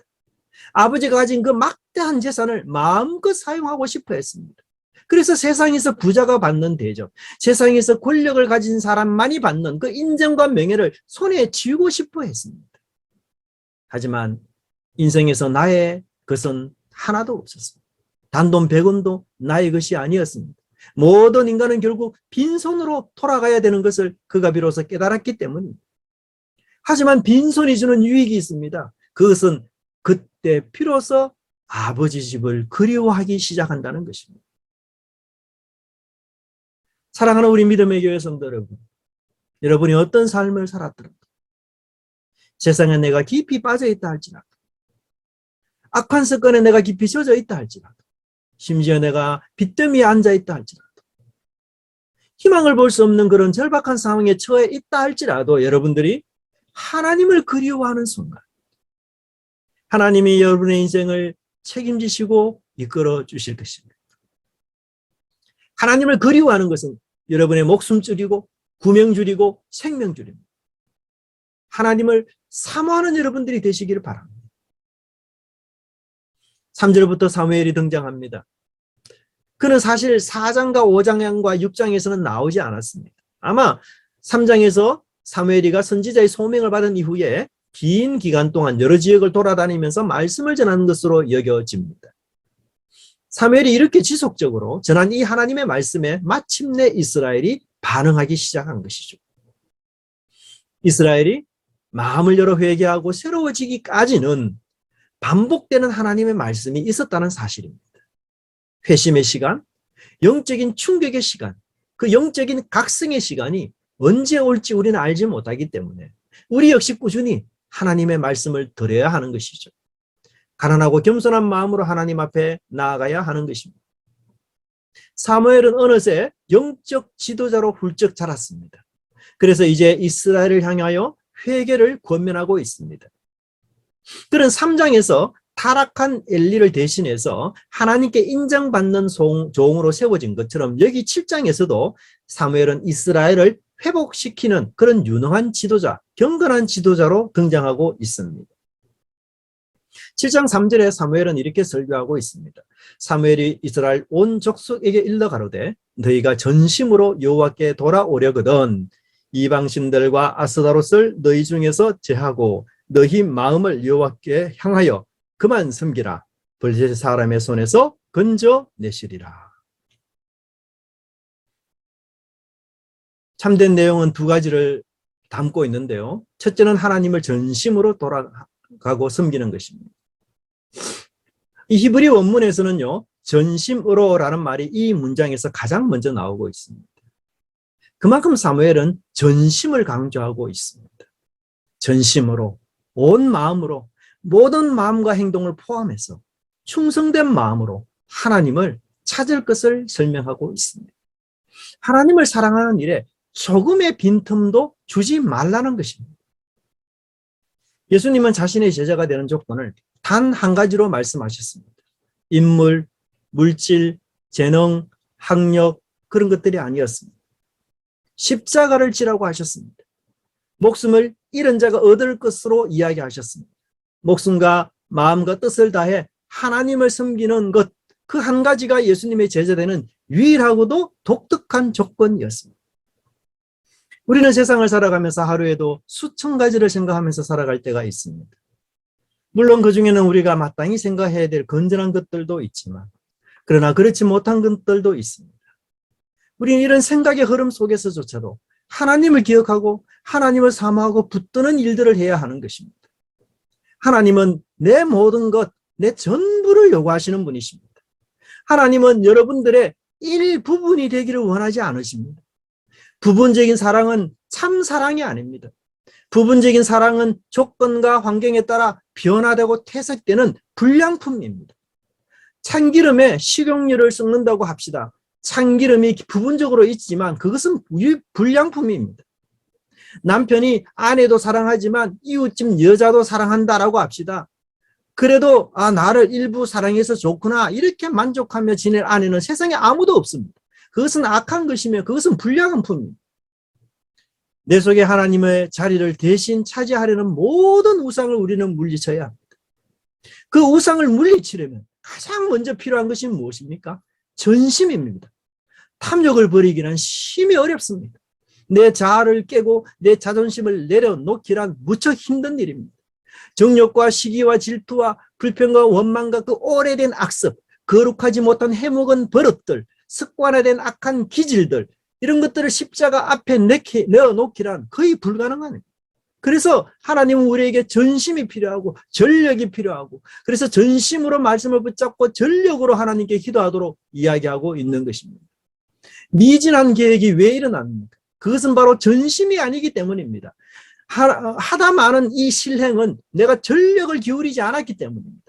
Speaker 1: 아버지가 가진 그 막대한 재산을 마음껏 사용하고 싶어 했습니다. 그래서 세상에서 부자가 받는 대접, 세상에서 권력을 가진 사람만이 받는 그 인정과 명예를 손에 쥐고 싶어 했습니다. 하지만 인생에서 나의 것은 하나도 없었습니다. 단돈 100원도 나의 것이 아니었습니다. 모든 인간은 결국 빈손으로 돌아가야 되는 것을 그가 비로소 깨달았기 때문입니다. 하지만 빈손이 주는 유익이 있습니다. 그것은 그때 비로소 아버지 집을 그리워하기 시작한다는 것입니다. 사랑하는 우리 믿음의 교회 성도 여러분, 여러분이 어떤 삶을 살았더라도 세상에 내가 깊이 빠져 있다 할지라도, 악한 습관에 내가 깊이 젖어 있다 할지라도, 심지어 내가 빚더미에 앉아 있다 할지라도, 희망을 볼 수 없는 그런 절박한 상황에 처해 있다 할지라도 여러분들이 하나님을 그리워하는 순간 하나님이 여러분의 인생을 책임지시고 이끌어 주실 것입니다. 하나님을 그리워하는 것은 여러분의 목숨줄이고 구명줄이고 생명줄입니다. 하나님을 사모하는 여러분들이 되시기를 바랍니다. 3절부터 사무엘이 등장합니다. 그는 사실 4장과 5장과 6장에서는 나오지 않았습니다. 아마 3장에서 사무엘이가 선지자의 소명을 받은 이후에 긴 기간 동안 여러 지역을 돌아다니면서 말씀을 전하는 것으로 여겨집니다. 사무엘이 이렇게 지속적으로 전한 이 하나님의 말씀에 마침내 이스라엘이 반응하기 시작한 것이죠. 이스라엘이 마음을 열어 회개하고 새로워지기까지는 반복되는 하나님의 말씀이 있었다는 사실입니다. 회심의 시간, 영적인 충격의 시간, 그 영적인 각성의 시간이 언제 올지 우리는 알지 못하기 때문에 우리 역시 꾸준히 하나님의 말씀을 들어야 하는 것이죠. 가난하고 겸손한 마음으로 하나님 앞에 나아가야 하는 것입니다. 사무엘은 어느새 영적 지도자로 훌쩍 자랐습니다. 그래서 이제 이스라엘을 향하여 회개를 권면하고 있습니다. 그는 3장에서 타락한 엘리를 대신해서 하나님께 인정받는 종으로 세워진 것처럼 여기 7장에서도 사무엘은 이스라엘을 회복시키는 그런 유능한 지도자, 경건한 지도자로 등장하고 있습니다. 7장 3절에 사무엘은 이렇게 설교하고 있습니다. 사무엘이 이스라엘 온 족속에게 일러 가로되 너희가 전심으로 여호와께 돌아오려거든 이방신들과 아스다롯을 너희 중에서 제하고 너희 마음을 여호와께 향하여 그만 섬기라. 블레셋 사람의 손에서 건져내시리라. 참된 내용은 두 가지를 담고 있는데요. 첫째는 하나님을 전심으로 돌아가고 섬기는 것입니다. 이 히브리 원문에서는요, 전심으로라는 말이 이 문장에서 가장 먼저 나오고 있습니다. 그만큼 사무엘은 전심을 강조하고 있습니다. 전심으로, 온 마음으로, 모든 마음과 행동을 포함해서 충성된 마음으로 하나님을 찾을 것을 설명하고 있습니다. 하나님을 사랑하는 일에 조금의 빈틈도 주지 말라는 것입니다. 예수님은 자신의 제자가 되는 조건을 단 한 가지로 말씀하셨습니다. 인물, 물질, 재능, 학력 그런 것들이 아니었습니다. 십자가를 지라고 하셨습니다. 목숨을 잃은 자가 얻을 것으로 이야기하셨습니다. 목숨과 마음과 뜻을 다해 하나님을 섬기는 것, 그 한 가지가 예수님의 제자되는 유일하고도 독특한 조건이었습니다. 우리는 세상을 살아가면서 하루에도 수천 가지를 생각하면서 살아갈 때가 있습니다. 물론 그중에는 우리가 마땅히 생각해야 될 건전한 것들도 있지만, 그러나 그렇지 못한 것들도 있습니다. 우리는 이런 생각의 흐름 속에서조차도 하나님을 기억하고 하나님을 사모하고 붙드는 일들을 해야 하는 것입니다. 하나님은 내 모든 것, 내 전부를 요구하시는 분이십니다. 하나님은 여러분들의 일부분이 되기를 원하지 않으십니다. 부분적인 사랑은 참 사랑이 아닙니다. 부분적인 사랑은 조건과 환경에 따라 변화되고 퇴색되는 불량품입니다. 참기름에 식용유를 섞는다고 합시다. 참기름이 부분적으로 있지만 그것은 불량품입니다. 남편이 아내도 사랑하지만 이웃집 여자도 사랑한다라고 합시다. 그래도 나를 일부 사랑해서 좋구나 이렇게 만족하며 지낼 아내는 세상에 아무도 없습니다. 그것은 악한 것이며 그것은 불량한 품입니다. 내 속에 하나님의 자리를 대신 차지하려는 모든 우상을 우리는 물리쳐야 합니다. 그 우상을 물리치려면 가장 먼저 필요한 것이 무엇입니까? 전심입니다. 탐욕을 버리기는 심히 어렵습니다. 내 자아를 깨고 내 자존심을 내려놓기란 무척 힘든 일입니다. 정욕과 시기와 질투와 불평과 원망과 그 오래된 악습, 거룩하지 못한 해먹은 버릇들, 습관화된 악한 기질들, 이런 것들을 십자가 앞에 내어놓기란 거의 불가능합니다. 그래서 하나님은 우리에게 전심이 필요하고 전력이 필요하고, 그래서 전심으로 말씀을 붙잡고 전력으로 하나님께 기도하도록 이야기하고 있는 것입니다. 미진한 계획이 왜 일어납니까? 그것은 바로 전심이 아니기 때문입니다. 하다 많은 이 실행은 내가 전력을 기울이지 않았기 때문입니다.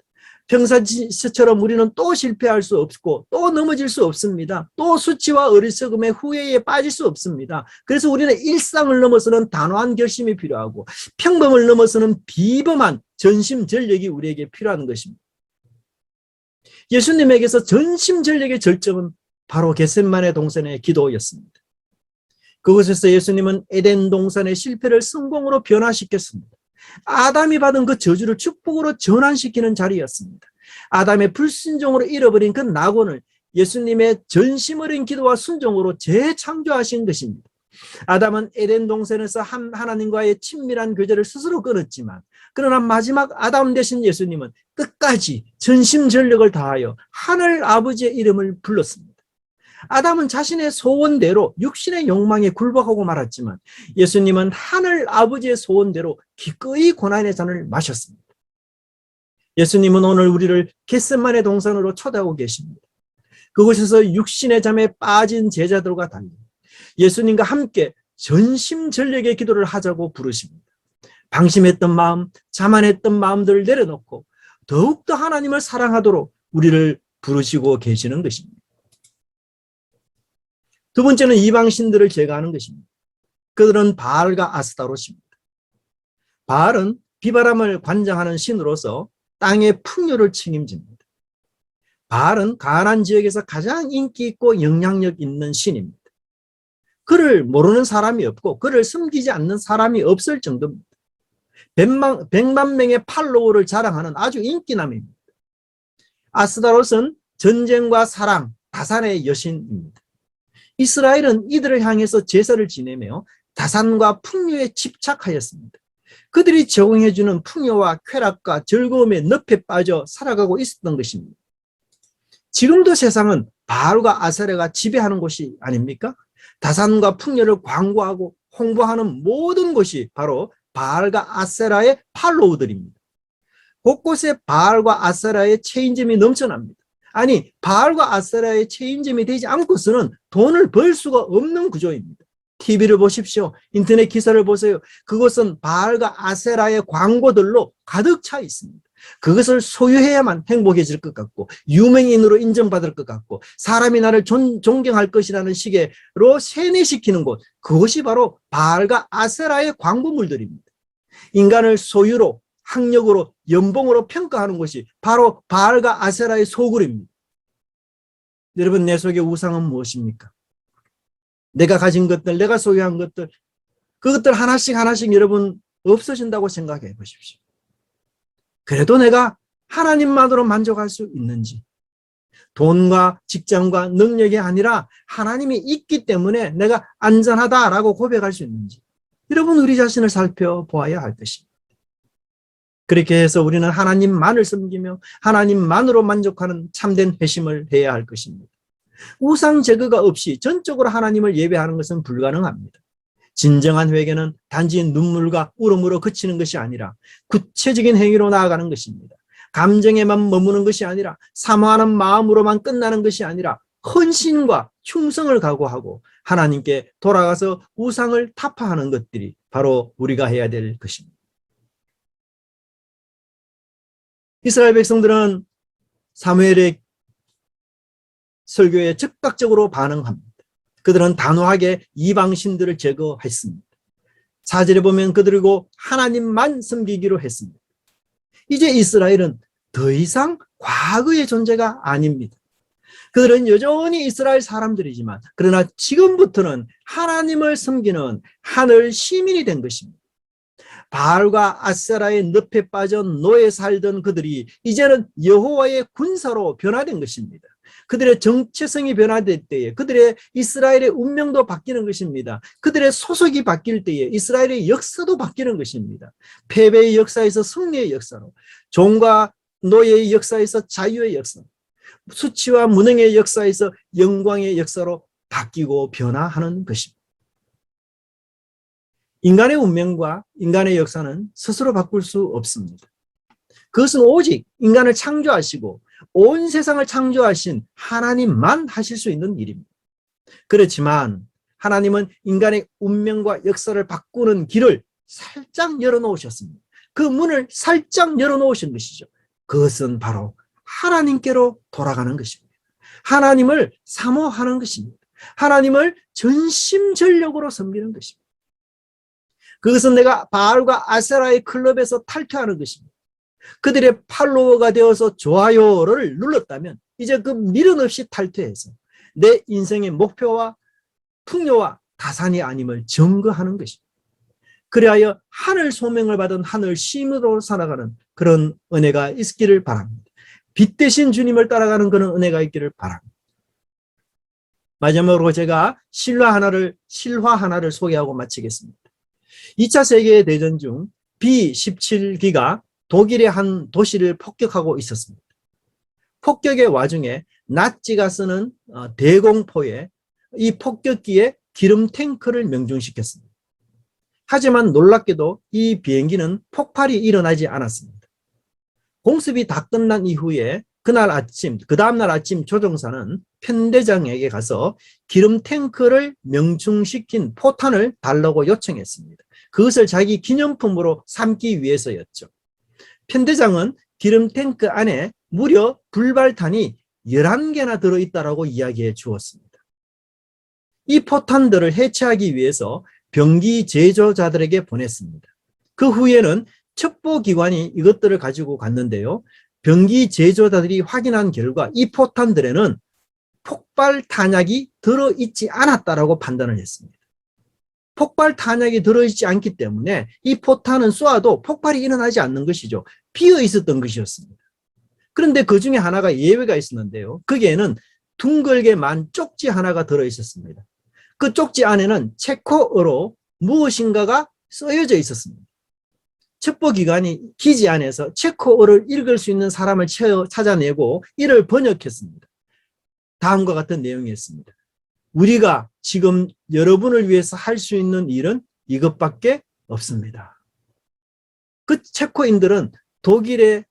Speaker 1: 평상시처럼 우리는 또 실패할 수 없고 또 넘어질 수 없습니다. 또 수치와 어리석음의 후회에 빠질 수 없습니다. 그래서 우리는 일상을 넘어서는 단호한 결심이 필요하고 평범을 넘어서는 비범한 전심전력이 우리에게 필요한 것입니다. 예수님에게서 전심전력의 절정은 바로 겟세마네 동산의 기도였습니다. 그곳에서 예수님은 에덴 동산의 실패를 성공으로 변화시켰습니다. 아담이 받은 그 저주를 축복으로 전환시키는 자리였습니다. 아담의 불순종으로 잃어버린 그 낙원을 예수님의 전심 어린 기도와 순종으로 재창조하신 것입니다. 아담은 에덴 동산에서 하나님과의 친밀한 교제를 스스로 끊었지만, 그러나 마지막 아담 되신 예수님은 끝까지 전심전력을 다하여 하늘 아버지의 이름을 불렀습니다. 아담은 자신의 소원대로 육신의 욕망에 굴복하고 말았지만 예수님은 하늘 아버지의 소원대로 기꺼이 고난의 잔을 마셨습니다. 예수님은 오늘 우리를 겟세마네 동산으로 초대하고 계십니다. 그곳에서 육신의 잠에 빠진 제자들과 달리 예수님과 함께 전심전력의 기도를 하자고 부르십니다. 방심했던 마음, 자만했던 마음들을 내려놓고 더욱더 하나님을 사랑하도록 우리를 부르시고 계시는 것입니다. 두 번째는 이방신들을 제거하는 것입니다. 그들은 바알과 아스타롯입니다. 바알은 비바람을 관장하는 신으로서 땅의 풍요를 책임집니다. 바알은 가나안 지역에서 가장 인기 있고 영향력 있는 신입니다. 그를 모르는 사람이 없고 그를 섬기지 않는 사람이 없을 정도입니다. 100만 명의 팔로워를 자랑하는 아주 인기남입니다. 아스타롯은 전쟁과 사랑, 다산의 여신입니다. 이스라엘은 이들을 향해서 제사를 지내며 다산과 풍요에 집착하였습니다. 그들이 제공해주는 풍요와 쾌락과 즐거움의 늪에 빠져 살아가고 있었던 것입니다. 지금도 세상은 바알과 아세라가 지배하는 곳이 아닙니까? 다산과 풍요를 광고하고 홍보하는 모든 곳이 바로 바알과 아세라의 팔로우들입니다. 곳곳에 바알과 아세라의 체인점이 넘쳐납니다. 아니, 바알과 아세라의 체인점이 되지 않고서는 돈을 벌 수가 없는 구조입니다. TV를 보십시오. 인터넷 기사를 보세요. 그것은 바알과 아세라의 광고들로 가득 차 있습니다. 그것을 소유해야만 행복해질 것 같고 유명인으로 인정받을 것 같고 사람이 나를 존경할 것이라는 식으로 세뇌시키는 곳, 그것이 바로 바알과 아세라의 광부물들입니다. 인간을 소유로, 학력으로, 연봉으로 평가하는 것이 바로 바알과 아세라의 소굴입니다. 여러분, 내 속의 우상은 무엇입니까? 내가 가진 것들, 내가 소유한 것들, 그것들 하나씩 하나씩 여러분 없어진다고 생각해 보십시오. 그래도 내가 하나님만으로 만족할 수 있는지, 돈과 직장과 능력이 아니라 하나님이 있기 때문에 내가 안전하다라고 고백할 수 있는지, 여러분 우리 자신을 살펴보아야 할 것입니다. 그렇게 해서 우리는 하나님만을 섬기며 하나님만으로 만족하는 참된 회심을 해야 할 것입니다. 우상 제거가 없이 전적으로 하나님을 예배하는 것은 불가능합니다. 진정한 회개는 단지 눈물과 울음으로 그치는 것이 아니라 구체적인 행위로 나아가는 것입니다. 감정에만 머무는 것이 아니라 사모하는 마음으로만 끝나는 것이 아니라 헌신과 충성을 각오하고 하나님께 돌아가서 우상을 타파하는 것들이 바로 우리가 해야 될 것입니다. 이스라엘 백성들은 사무엘의 설교에 즉각적으로 반응합니다. 그들은 단호하게 이방신들을 제거했습니다. 4절에 보면 그들이고 하나님만 섬기기로 했습니다. 이제 이스라엘은 더 이상 과거의 존재가 아닙니다. 그들은 여전히 이스라엘 사람들이지만 그러나 지금부터는 하나님을 섬기는 하늘 시민이 된 것입니다. 바알과 아세라의 늪에 빠져 노예 살던 그들이 이제는 여호와의 군사로 변화된 것입니다. 그들의 정체성이 변화될 때에 그들의 이스라엘의 운명도 바뀌는 것입니다. 그들의 소속이 바뀔 때에 이스라엘의 역사도 바뀌는 것입니다. 패배의 역사에서 승리의 역사로, 종과 노예의 역사에서 자유의 역사, 수치와 무능의 역사에서 영광의 역사로 바뀌고 변화하는 것입니다. 인간의 운명과 인간의 역사는 스스로 바꿀 수 없습니다. 그것은 오직 인간을 창조하시고 온 세상을 창조하신 하나님만 하실 수 있는 일입니다. 그렇지만 하나님은 인간의 운명과 역사를 바꾸는 길을 살짝 열어놓으셨습니다. 그 문을 살짝 열어놓으신 것이죠. 그것은 바로 하나님께로 돌아가는 것입니다. 하나님을 사모하는 것입니다. 하나님을 전심전력으로 섬기는 것입니다. 그것은 내가 바알과 아세라의 클럽에서 탈퇴하는 것입니다. 그들의 팔로워가 되어서 좋아요를 눌렀다면 이제 그 미련 없이 탈퇴해서 내 인생의 목표와 풍요와 다산이 아님을 증거하는 것입니다. 그리하여 하늘 소명을 받은 하늘 시민으로 살아가는 그런 은혜가 있기를 바랍니다. 빛 대신 주님을 따라가는 그런 은혜가 있기를 바랍니다. 마지막으로 제가 실화 하나를 소개하고 마치겠습니다. 2차 세계대전 중 B-17기가 독일의 한 도시를 폭격하고 있었습니다. 폭격의 와중에 나치가 쓰는 대공포에 이 폭격기에 기름 탱크를 명중시켰습니다. 하지만 놀랍게도 이 비행기는 폭발이 일어나지 않았습니다. 공습이 다 끝난 이후에 그 다음날 아침 조종사는 편대장에게 가서 기름 탱크를 명중시킨 포탄을 달라고 요청했습니다. 그것을 자기 기념품으로 삼기 위해서였죠. 편대장은 기름 탱크 안에 무려 불발탄이 11개나 들어있다고 이야기해 주었습니다. 이 포탄들을 해체하기 위해서 병기 제조자들에게 보냈습니다. 그 후에는 첩보기관이 이것들을 가지고 갔는데요. 병기 제조자들이 확인한 결과 이 포탄들에는 폭발 탄약이 들어있지 않았다고 판단을 했습니다. 폭발 탄약이 들어있지 않기 때문에 이 포탄은 쏘아도 폭발이 일어나지 않는 것이죠. 비어 있었던 것이었습니다. 그런데 그 중에 하나가 예외가 있었는데요. 거기에는 둥글게만 쪽지 하나가 들어있었습니다. 그 쪽지 안에는 체코어로 무엇인가가 쓰여져 있었습니다. 첩보기관이 기지 안에서 체코어를 읽을 수 있는 사람을 찾아내고 이를 번역했습니다. 다음과 같은 내용이었습니다. 우리가 지금 여러분을 위해서 할 수 있는 일은 이것밖에 없습니다. 그 체코인들은 독일의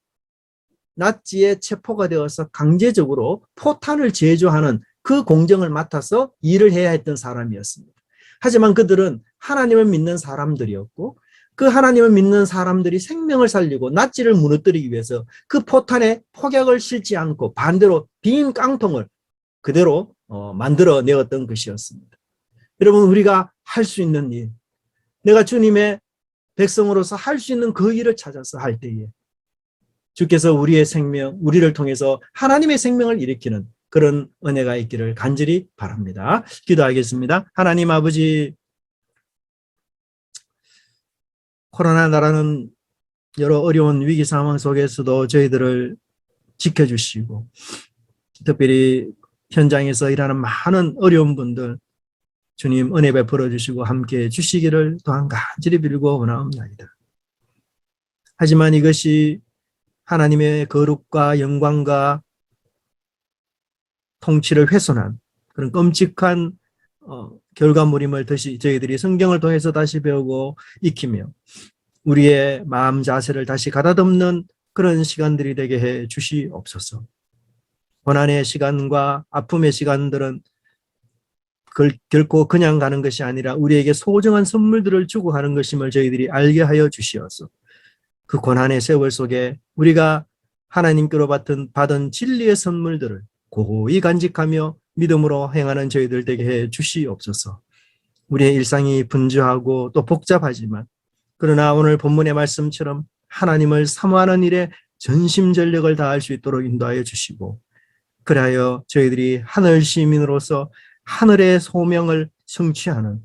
Speaker 1: 나치의 체포가 되어서 강제적으로 포탄을 제조하는 그 공정을 맡아서 일을 해야 했던 사람이었습니다. 하지만 그들은 하나님을 믿는 사람들이었고 그 하나님을 믿는 사람들이 생명을 살리고 낫지를 무너뜨리기 위해서 그 포탄에 폭약을 싣지 않고 반대로 빈 깡통을 그대로 만들어내었던 것이었습니다. 여러분, 우리가 할 수 있는 일, 내가 주님의 백성으로서 할 수 있는 그 일을 찾아서 할 때에 주께서 우리의 생명, 우리를 통해서 하나님의 생명을 일으키는 그런 은혜가 있기를 간절히 바랍니다. 기도하겠습니다. 하나님 아버지, 코로나 나라는 여러 어려운 위기 상황 속에서도 저희들을 지켜주시고 특별히 현장에서 일하는 많은 어려운 분들 주님 은혜 베풀어 주시고 함께해 주시기를 또한 간절히 빌고 원하옵나이다. 하지만 이것이 하나님의 거룩과 영광과 통치를 훼손한 그런 끔찍한 결과물임을 다시 저희들이 성경을 통해서 다시 배우고 익히며 우리의 마음 자세를 다시 가다듬는 그런 시간들이 되게 해 주시옵소서. 고난의 시간과 아픔의 시간들은 결코 그냥 가는 것이 아니라 우리에게 소중한 선물들을 주고 가는 것임을 저희들이 알게 하여 주시옵소서. 그 고난의 세월 속에 우리가 하나님께로 받은 진리의 선물들을 고이 간직하며 믿음으로 행하는 저희들 되게 해 주시옵소서. 우리의 일상이 분주하고 또 복잡하지만 그러나 오늘 본문의 말씀처럼 하나님을 사모하는 일에 전심전력을 다할 수 있도록 인도하여 주시고 그리하여 저희들이 하늘 시민으로서 하늘의 소명을 성취하는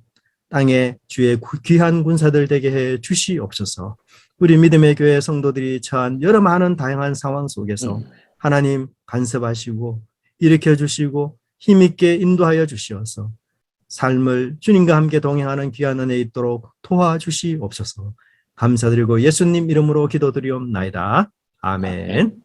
Speaker 1: 땅의 주의 귀한 군사들 되게 해 주시옵소서. 우리 믿음의 교회 성도들이 처한 여러 많은 다양한 상황 속에서 하나님 간섭하시고 일으켜 주시고 힘있게 인도하여 주시어서 삶을 주님과 함께 동행하는 귀한 은혜 있도록 도와주시옵소서. 감사드리고 예수님 이름으로 기도드리옵나이다. 아멘.